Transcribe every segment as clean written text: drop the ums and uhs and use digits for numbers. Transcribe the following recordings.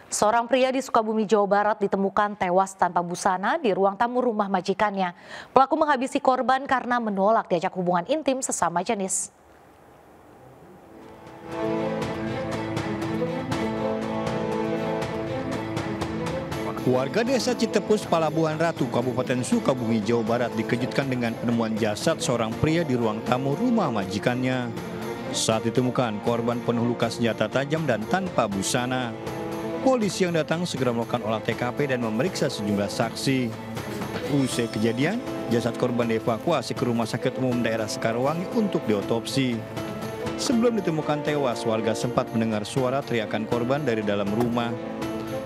Seorang pria di Sukabumi, Jawa Barat ditemukan tewas tanpa busana di ruang tamu rumah majikannya. Pelaku menghabisi korban karena menolak diajak hubungan intim sesama jenis. Warga desa Citepus, Palabuhan Ratu, Kabupaten Sukabumi, Jawa Barat dikejutkan dengan penemuan jasad seorang pria di ruang tamu rumah majikannya. Saat ditemukan, korban penuh luka senjata tajam dan tanpa busana. Polisi yang datang segera melakukan olah TKP dan memeriksa sejumlah saksi. Usai kejadian, jasad korban dievakuasi ke Rumah Sakit Umum Daerah Sekarwangi untuk diotopsi. Sebelum ditemukan tewas, warga sempat mendengar suara teriakan korban dari dalam rumah.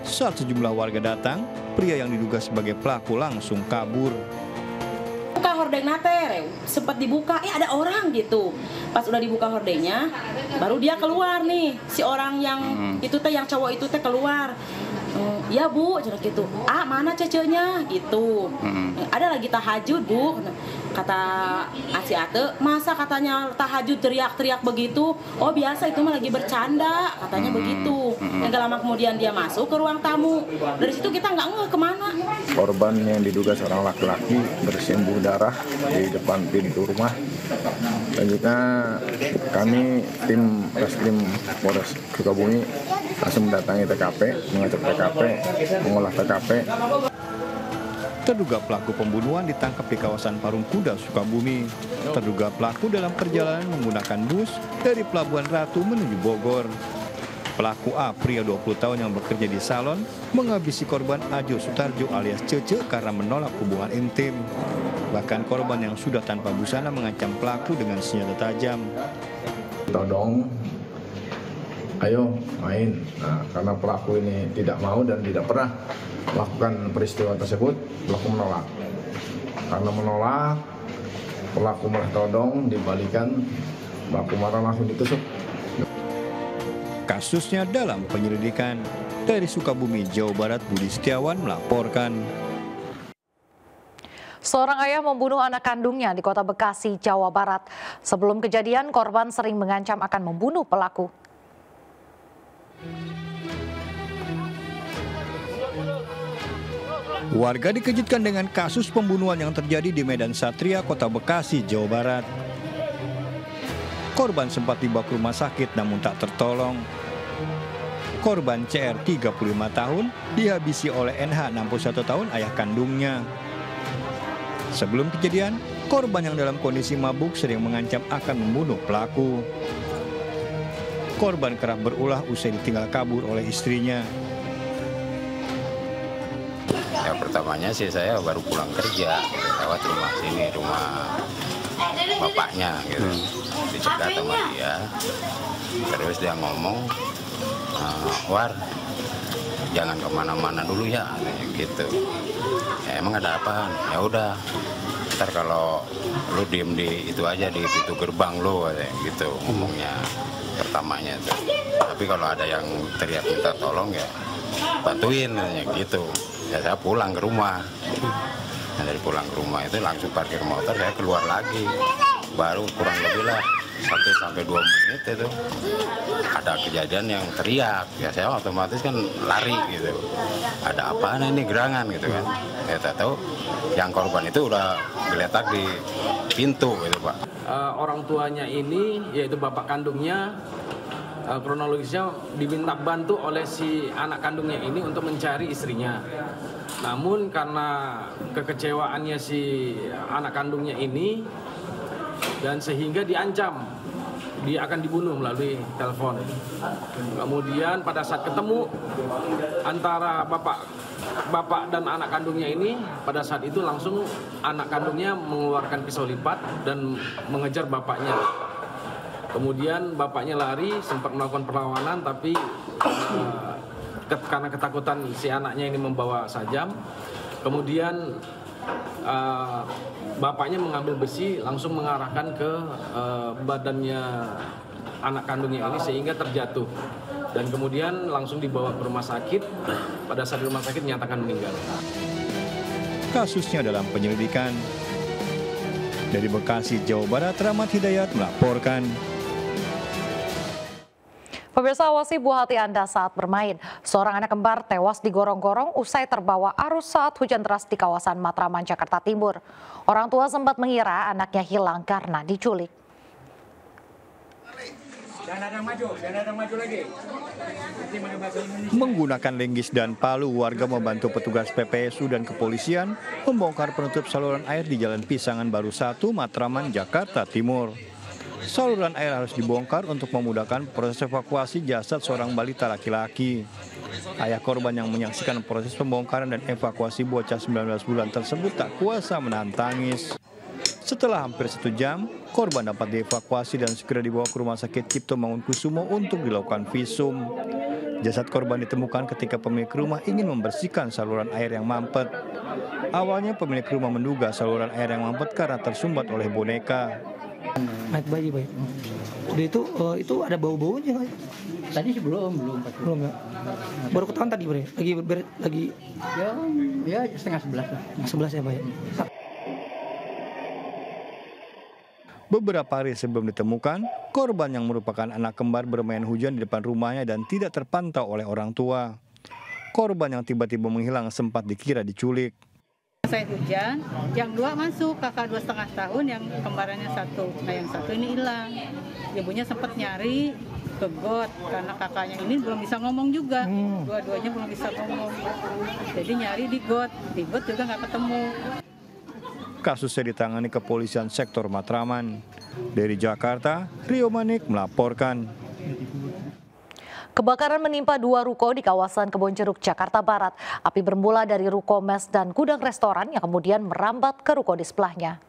Saat sejumlah warga datang, pria yang diduga sebagai pelaku langsung kabur. Buka hordengnya teh, sempat dibuka, ada orang gitu. Pas udah dibuka hordengnya, baru dia keluar nih, si orang yang itu teh, yang cowok itu teh keluar. Ya bu, cerita gitu. Mana cecenya gitu. Ada lagi tahajud bu. Kata Aci Ate, masa katanya tahajud teriak-teriak begitu? Oh biasa, itu mah lagi bercanda, katanya begitu. Yang lama kemudian dia masuk ke ruang tamu. Dari situ kita nggak ngeh kemana. Korban yang diduga seorang laki-laki bersimbah darah di depan pintu rumah. Selanjutnya kami tim Reskrim Polres Sukabumi langsung mendatangi TKP, mengecek TKP, mengolah TKP. Terduga pelaku pembunuhan ditangkap di kawasan Parung Kuda, Sukabumi. Terduga pelaku dalam perjalanan menggunakan bus dari Pelabuhan Ratu menuju Bogor. Pelaku A, pria 20 tahun yang bekerja di salon, menghabisi korban Ajo Sutarjo alias Cece karena menolak hubungan intim. Bahkan korban yang sudah tanpa busana mengancam pelaku dengan senjata tajam. Todong, ayo main. Nah, karena pelaku ini tidak mau dan tidak pernah melakukan peristiwa tersebut, pelaku menolak. Karena menolak, pelaku marah todong, dibalikan, pelaku marah langsung ditusuk. Kasusnya dalam penyelidikan. Dari Sukabumi, Jawa Barat, Budi Setiawan melaporkan. Seorang ayah membunuh anak kandungnya di Kota Bekasi, Jawa Barat. Sebelum kejadian, korban sering mengancam akan membunuh pelaku. Warga dikejutkan dengan kasus pembunuhan yang terjadi di Medan Satria, Kota Bekasi, Jawa Barat. Korban sempat dibawa ke rumah sakit namun tak tertolong. Korban CR 35 tahun dihabisi oleh NH 61 tahun ayah kandungnya. Sebelum kejadian, korban yang dalam kondisi mabuk sering mengancam akan membunuh pelaku. Korban kerap berulah usai ditinggal kabur oleh istrinya. Ya pertamanya sih saya baru pulang kerja lewat rumah sini, rumah bapaknya gitu. Dicegat sama dia. Terus dia ngomong, War, jangan kemana-mana dulu ya, gitu. Ya, emang ada apa? Ya udah, ntar kalau lu diem di itu aja di pintu gerbang lu, gitu ngomongnya pertamanya tuh. Tapi kalau ada yang teriak minta tolong ya bantuin, gitu. Ya saya pulang ke rumah. Nah, dari pulang ke rumah itu langsung parkir motor, saya keluar lagi. Baru kurang lebih lah 1-2 menit itu ada kejadian yang teriak. Ya saya otomatis kan lari gitu. Ada apaan ini, gerangan gitu kan. Ya tak tahu yang korban itu udah geletak di pintu gitu Pak. Orang tuanya ini yaitu bapak kandungnya, kronologisnya diminta bantu oleh si anak kandungnya ini untuk mencari istrinya. Namun karena kekecewaannya si anak kandungnya ini dan sehingga diancam dia akan dibunuh melalui telepon. Kemudian pada saat ketemu antara bapak dan anak kandungnya ini, pada saat itu langsung anak kandungnya mengeluarkan pisau lipat dan mengejar bapaknya. Kemudian bapaknya lari, sempat melakukan perlawanan, tapi karena ketakutan si anaknya ini membawa sajam, kemudian bapaknya mengambil besi langsung mengarahkan ke badannya anak kandungnya ini sehingga terjatuh. Dan kemudian langsung dibawa ke rumah sakit, pada saat di rumah sakit menyatakan meninggal. Kasusnya dalam penyelidikan. Dari Bekasi, Jawa Barat, Rahmat Hidayat melaporkan. Pemirsa, awasi buah hati Anda saat bermain. Seorang anak kembar tewas digorong-gorong usai terbawa arus saat hujan deras di kawasan Matraman, Jakarta Timur. Orang tua sempat mengira anaknya hilang karena diculik. Menggunakan linggis dan palu, warga membantu petugas PPSU dan kepolisian membongkar penutup saluran air di Jalan Pisangan Baru 1, Matraman, Jakarta Timur. Saluran air harus dibongkar untuk memudahkan proses evakuasi jasad seorang balita laki-laki. Ayah korban yang menyaksikan proses pembongkaran dan evakuasi bocah 19 bulan tersebut tak kuasa menahan tangis. Setelah hampir 1 jam, korban dapat dievakuasi dan segera dibawa ke Rumah Sakit Cipto Mangunkusumo untuk dilakukan visum. Jasad korban ditemukan ketika pemilik rumah ingin membersihkan saluran air yang mampet. Awalnya pemilik rumah menduga saluran air yang mampet karena tersumbat oleh boneka. Naik bayi. Udah itu ada bau-baunya. Tadi sih belum ya. Baru ketahuan tadi, Bre. Lagi ya setengah 11 lah. 11 ya, Pak. Beberapa hari sebelum ditemukan, korban yang merupakan anak kembar bermain hujan di depan rumahnya dan tidak terpantau oleh orang tua. Korban yang tiba-tiba menghilang sempat dikira diculik. Saya hujan, yang 2 masuk, kakak 2,5 tahun, yang kembarannya 1. Nah yang 1 ini hilang. Ibunya sempat nyari ke got karena kakaknya ini belum bisa ngomong juga. Dua-duanya belum bisa ngomong. Jadi nyari di got juga nggak ketemu. Kasusnya ditangani kepolisian sektor Matraman. Dari Jakarta, Rio Manik melaporkan. Kebakaran menimpa 2 ruko di kawasan Kebonjeruk, Jakarta Barat. Api bermula dari ruko mes dan gudang restoran yang kemudian merambat ke ruko di sebelahnya.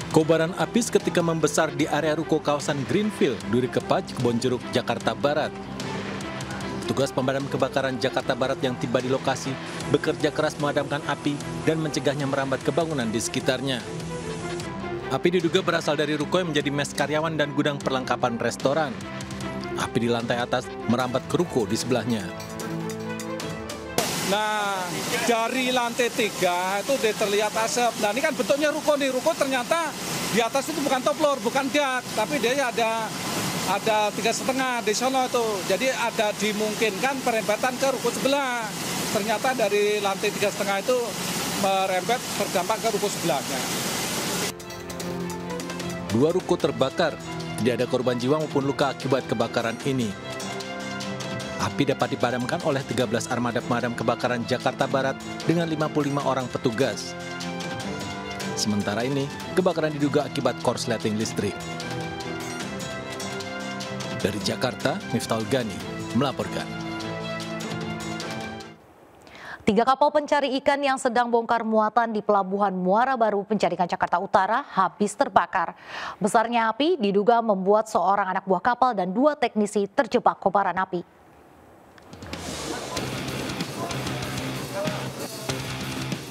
Kobaran api seketika membesar di area ruko kawasan Greenfield, Duri Kepaj, Kebonjeruk, Jakarta Barat. Petugas pemadam kebakaran Jakarta Barat yang tiba di lokasi bekerja keras memadamkan api dan mencegahnya merambat ke bangunan di sekitarnya. Api diduga berasal dari ruko yang menjadi mes karyawan dan gudang perlengkapan restoran. Api di lantai atas merambat ke ruko di sebelahnya. Nah, dari lantai 3 itu terlihat asap. Nah, ini kan bentuknya ruko nih. Ruko ternyata di atas itu bukan top floor, bukan dak, tapi dia ada 3,5 di sono itu. Jadi ada dimungkinkan perempatan ke ruko sebelah. Ternyata dari lantai 3,5 itu merembet berdampak ke ruko sebelahnya. 2 ruko terbakar, tidak ada korban jiwa maupun luka akibat kebakaran ini. Api dapat dipadamkan oleh 13 armada pemadam kebakaran Jakarta Barat dengan 55 orang petugas. Sementara ini, kebakaran diduga akibat korsleting listrik. Dari Jakarta, Miftahul Gani melaporkan. 3 kapal pencari ikan yang sedang bongkar muatan di Pelabuhan Muara Baru, Penjaringan, Jakarta Utara habis terbakar. Besarnya api diduga membuat seorang anak buah kapal dan 2 teknisi terjebak kobaran api.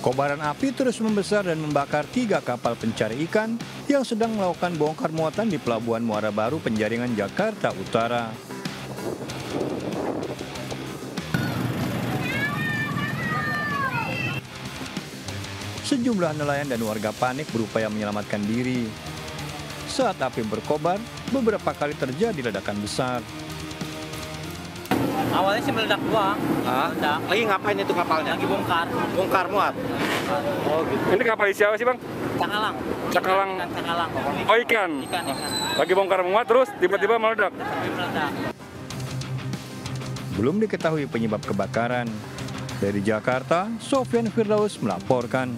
Kobaran api terus membesar dan membakar 3 kapal pencari ikan yang sedang melakukan bongkar muatan di Pelabuhan Muara Baru, Penjaringan, Jakarta Utara. Sejumlah nelayan dan warga panik berupaya menyelamatkan diri. Saat api berkobar, beberapa kali terjadi ledakan besar. Awalnya sih meledak doang. Meledak. Lagi ngapain itu kapalnya? Lagi bongkar. Bongkar muat? Oh gitu. Ini kapal isi apa sih, Bang? Cakalang. Cakalang. Cakalang. Oh, ikan. Ikan. Lagi bongkar muat terus tiba-tiba meledak. Belum diketahui penyebab kebakaran. Dari Jakarta, Sofyan Firdaus melaporkan.